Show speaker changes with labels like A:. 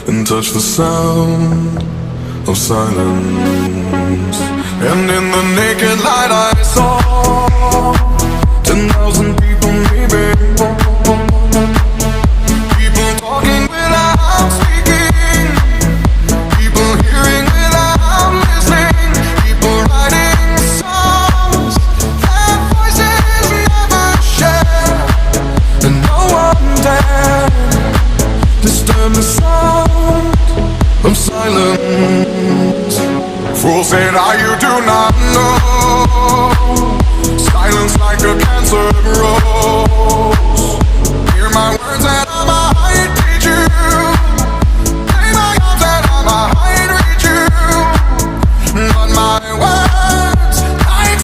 A: and touch the sound of silence. And in the naked light I saw 10,000 people maybe, people talking without speaking, people hearing without listening, people writing songs that voices never share, and no one dared disturb the sound of silence. Fools say now you do not know, silence like a cancer grows.